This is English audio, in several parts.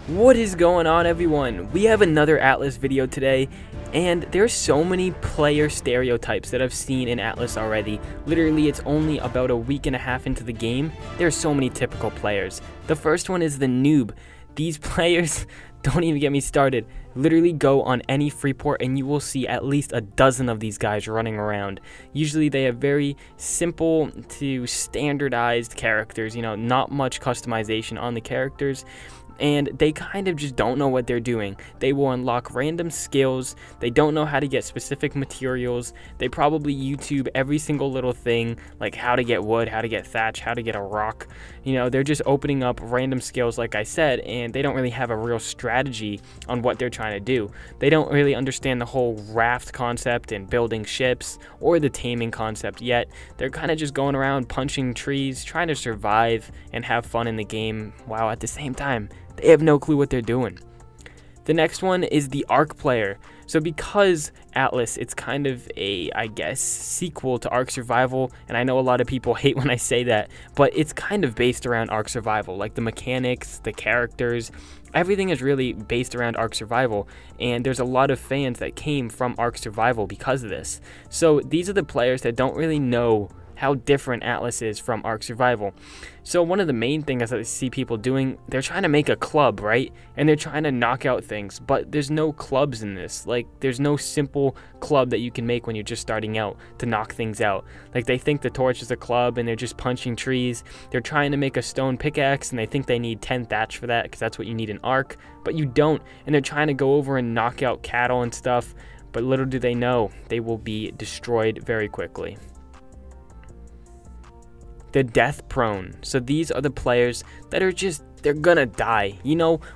What is going on, everyone? We have another Atlas video today, and there's so many player stereotypes that I've seen in Atlas already. Literally, it's only about a week and a half into the game. There's so many typical players. The first one is the noob. These players, don't even get me started. Literally go on any free port and you will see at least a dozen of these guys running around. Usually they have very simple to standardized characters, not much customization on the characters. And they kind of just don't know what they're doing. They will unlock random skills. They don't know how to get specific materials. They probably YouTube every single little thing, like how to get wood, how to get thatch, how to get a rock. They're just opening up random skills, like I said, and they don't really have a real strategy on what they're trying to do. They don't really understand the whole raft concept and building ships or the taming concept yet. They're kind of just going around punching trees, trying to survive and have fun in the game, while at the same time, they have no clue what they're doing. The next one is the Ark player. So because Atlas, it's kind of a, I guess, sequel to Ark Survival, and I know a lot of people hate when I say that, but it's kind of based around Ark Survival. Like the mechanics, the characters, everything is really based around Ark Survival, and there's a lot of fans that came from Ark Survival because of this. So these are the players that don't really know how different Atlas is from Ark Survival. So one of the main things that I see people doing, they're trying to make a club, right? And they're trying to knock out things, but there's no clubs in this. Like, there's no simple club that you can make when you're just starting out to knock things out. Like, they think the torch is a club and they're just punching trees. They're trying to make a stone pickaxe and they think they need 10 thatch for that because that's what you need in Ark, but you don't. And they're trying to go over and knock out cattle and stuff, but little do they know, they will be destroyed very quickly. The death prone. So these are the players that are just, they're gonna die.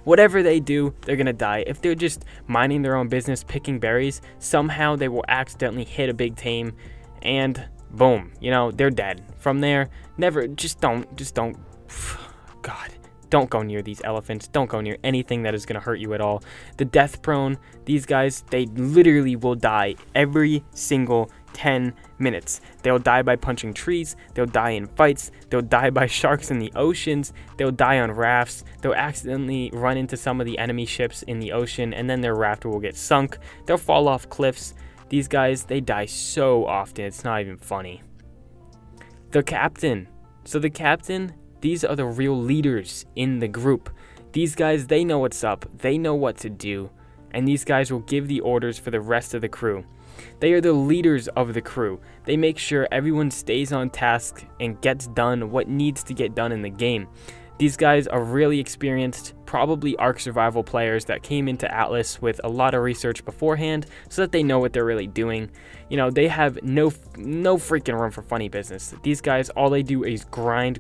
Whatever they do, they're gonna die. If they're just minding their own business, picking berries, somehow they will accidentally hit a big tame and boom, they're dead. From there, don't, God, don't go near these elephants. Don't go near anything that is gonna hurt you at all. The death prone, these guys, they literally will die every single 10 minutes. They'll die by punching trees, they'll die in fights, they'll die by sharks in the oceans, they'll die on rafts, they'll accidentally run into some of the enemy ships in the ocean and then their raft will get sunk, they'll fall off cliffs. These guys, they die so often, it's not even funny. The captain. So the captain, these are the real leaders in the group. These guys, they know what's up, they know what to do, and these guys will give the orders for the rest of the crew. They are the leaders of the crew. They make sure everyone stays on task and gets done what needs to get done in the game. These guys are really experienced, probably Ark Survival players that came into Atlas with a lot of research beforehand so that they know what they're really doing. They have no freaking room for funny business. These guys, all they do is grind,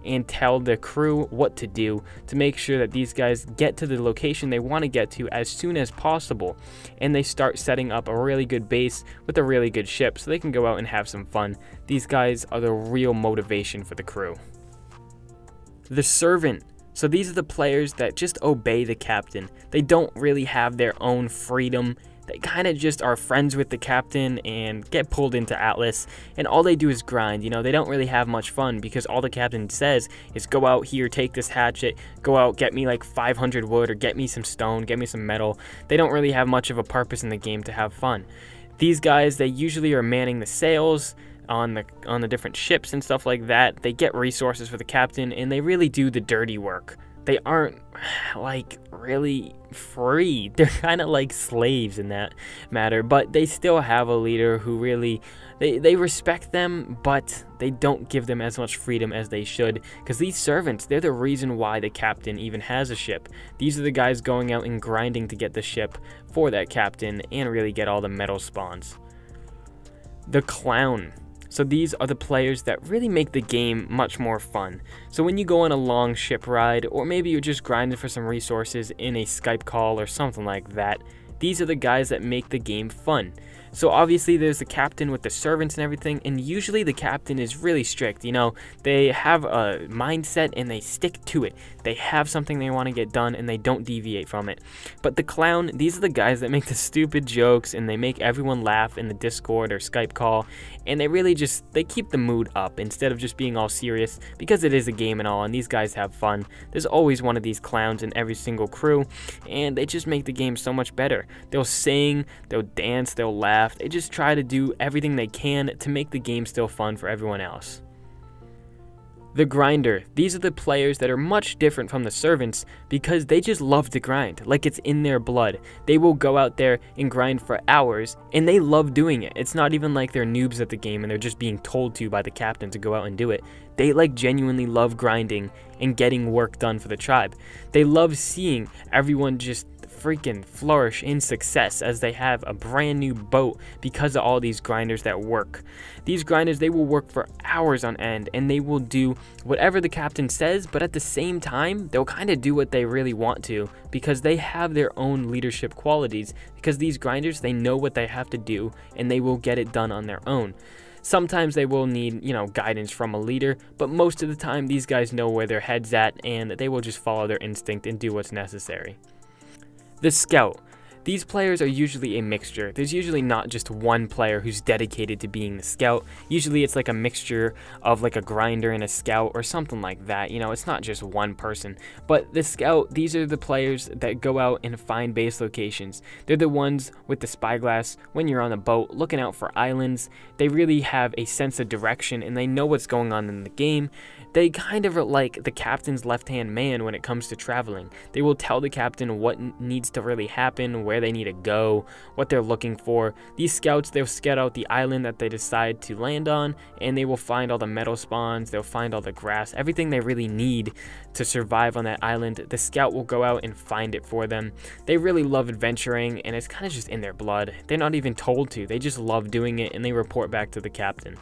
and tell the crew what to do to make sure that these guys get to the location they want to get to as soon as possible. And they start setting up a really good base with a really good ship so they can go out and have some fun. These guys are the real motivation for the crew. The servant. So these are the players that just obey the captain. They don't really have their own freedom. They kind of just are friends with the captain and get pulled into Atlas, and all they do is grind. They don't really have much fun because all the captain says is go out here, take this hatchet, go out, get me like 500 wood or get me some stone, get me some metal. They don't really have much of a purpose in the game to have fun. These guys, they usually are manning the sails on the different ships and stuff like that. They get resources for the captain and they really do the dirty work. They aren't like really free. They're kind of like slaves in that matter, but they still have a leader who really, they respect them, but they don't give them as much freedom as they should, because these servants, they're the reason why the captain even has a ship. These are the guys going out and grinding to get the ship for that captain and really get all the metal spawns. The clown. So these are the players that really make the game much more fun. So when you go on a long ship ride, or maybe you're just grinding for some resources in a Skype call or something like that, these are the guys that make the game fun. So obviously there's the captain with the servants and everything, and usually the captain is really strict. You know, they have a mindset and they stick to it. They have something they want to get done and they don't deviate from it. But the clown, these are the guys that make the stupid jokes and they make everyone laugh in the Discord or Skype call, and they really just, they keep the mood up instead of just being all serious, because it is a game and all, and these guys have fun. There's always one of these clowns in every single crew, and they just make the game so much better. They'll sing, they'll dance, they'll laugh. They just try to do everything they can to make the game still fun for everyone else. The grinder, these are the players that are much different from the servants because they just love to grind, like it's in their blood. They will go out there and grind for hours, and they love doing it. It's not even like they're noobs at the game and they're just being told to by the captain to go out and do it. They like genuinely love grinding and getting work done for the tribe. They love seeing everyone just freaking flourish in success as they have a brand new boat because of all these grinders that work. These grinders, they will work for hours on end and they will do whatever the captain says, but at the same time they'll kind of do what they really want to because they have their own leadership qualities, because these grinders, they know what they have to do and they will get it done on their own. Sometimes they will need, you know, guidance from a leader, but most of the time these guys know where their head's at and they will just follow their instinct and do what's necessary. The scout. These players are usually a mixture. There's usually not just one player who's dedicated to being the scout. Usually it's like a mixture of like a grinder and a scout or something like that. You know, it's not just one person. But the scout, these are the players that go out and find base locations. They're the ones with the spyglass when you're on a boat looking out for islands. They really have a sense of direction and they know what's going on in the game. They kind of are like the captain's left-hand man when it comes to traveling. They will tell the captain what needs to really happen, where they need to go, what they're looking for. These scouts, they'll scout out the island that they decide to land on, and they will find all the metal spawns, they'll find all the grass, everything they really need to survive on that island. The scout will go out and find it for them. They really love adventuring, and it's kind of just in their blood. They're not even told to. They just love doing it, and they report back to the captain.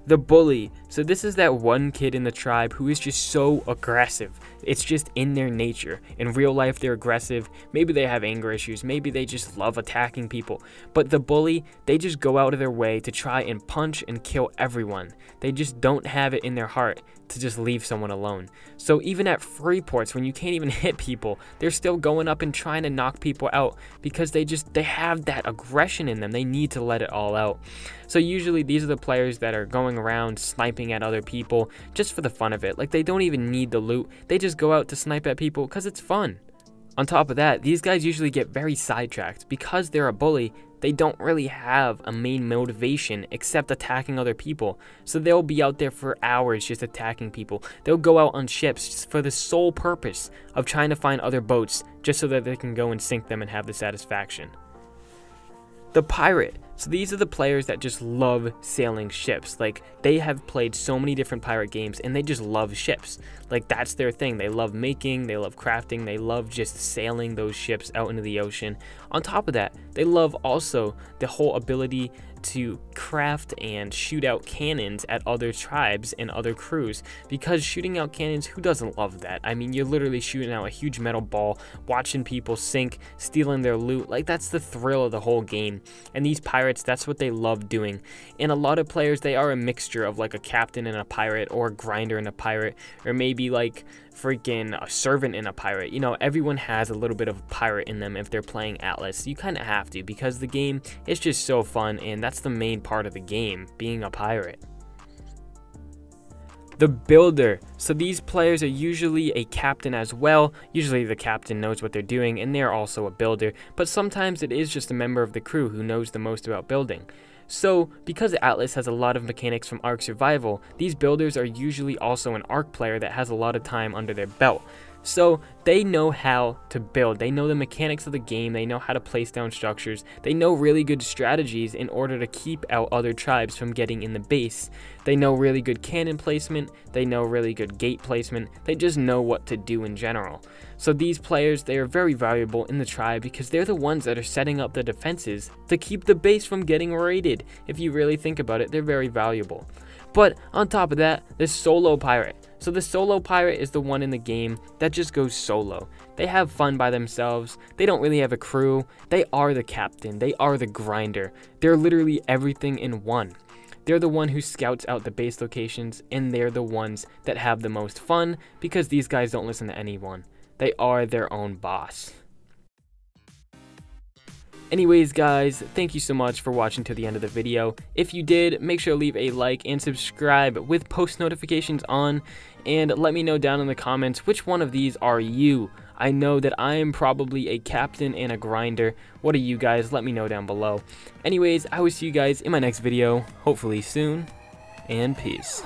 The bully. So this is that one kid in the tribe who is just so aggressive. It's just in their nature. In real life, they're aggressive. Maybe they have anger issues. Maybe they just love attacking people. But the bully, they just go out of their way to try and punch and kill everyone. They just don't have it in their heart to just leave someone alone. So even at free ports, when you can't even hit people, they're still going up and trying to knock people out because they have that aggression in them. They need to let it all out. So usually these are the players that are going around sniping at other people just for the fun of it. Like, they don't even need the loot. They just go out to snipe at people because it's fun. On top of that, these guys usually get very sidetracked. Because they're a bully, they don't really have a main motivation except attacking other people. So they'll be out there for hours just attacking people. They'll go out on ships just for the sole purpose of trying to find other boats just so that they can go and sink them and have the satisfaction. The pirate. So these are the players that just love sailing ships. Like, they have played so many different pirate games and they just love ships. Like, that's their thing. They love making, they love crafting, they love just sailing those ships out into the ocean. On top of that, they love also the whole ability to craft and shoot out cannons at other tribes and other crews, because shooting out cannons, who doesn't love that? I mean, you're literally shooting out a huge metal ball, watching people sink, stealing their loot. Like, that's the thrill of the whole game. And these pirates, that's what they love doing. And a lot of players, they are a mixture of like a captain and a pirate, or a grinder and a pirate, or maybe like freaking a servant and a pirate. You know, everyone has a little bit of pirate in them if they're playing Atlas. You kind of have to, because the game is just so fun, and that's the main part of the game, being a pirate. The builder. So these players are usually a captain as well. Usually the captain knows what they're doing and they're also a builder, but sometimes it is just a member of the crew who knows the most about building. So, because Atlas has a lot of mechanics from Ark Survival, these builders are usually also an Ark player that has a lot of time under their belt. So, they know how to build, they know the mechanics of the game, they know how to place down structures, they know really good strategies in order to keep out other tribes from getting in the base. They know really good cannon placement, they know really good gate placement, they just know what to do in general. So these players, they are very valuable in the tribe because they're the ones that are setting up the defenses to keep the base from getting raided. If you really think about it, they're very valuable. But on top of that, this solo pirate. So the solo pirate is the one in the game that just goes solo. They have fun by themselves. They don't really have a crew. They are the captain. They are the grinder. They're literally everything in one. They're the one who scouts out the base locations, and they're the ones that have the most fun because these guys don't listen to anyone. They are their own boss. Anyways guys, thank you so much for watching to the end of the video. If you did, make sure to leave a like and subscribe with post notifications on, and let me know down in the comments which one of these are you. I know that I am probably a captain and a grinder. What are you guys? Let me know down below. Anyways, I will see you guys in my next video, hopefully soon, and peace.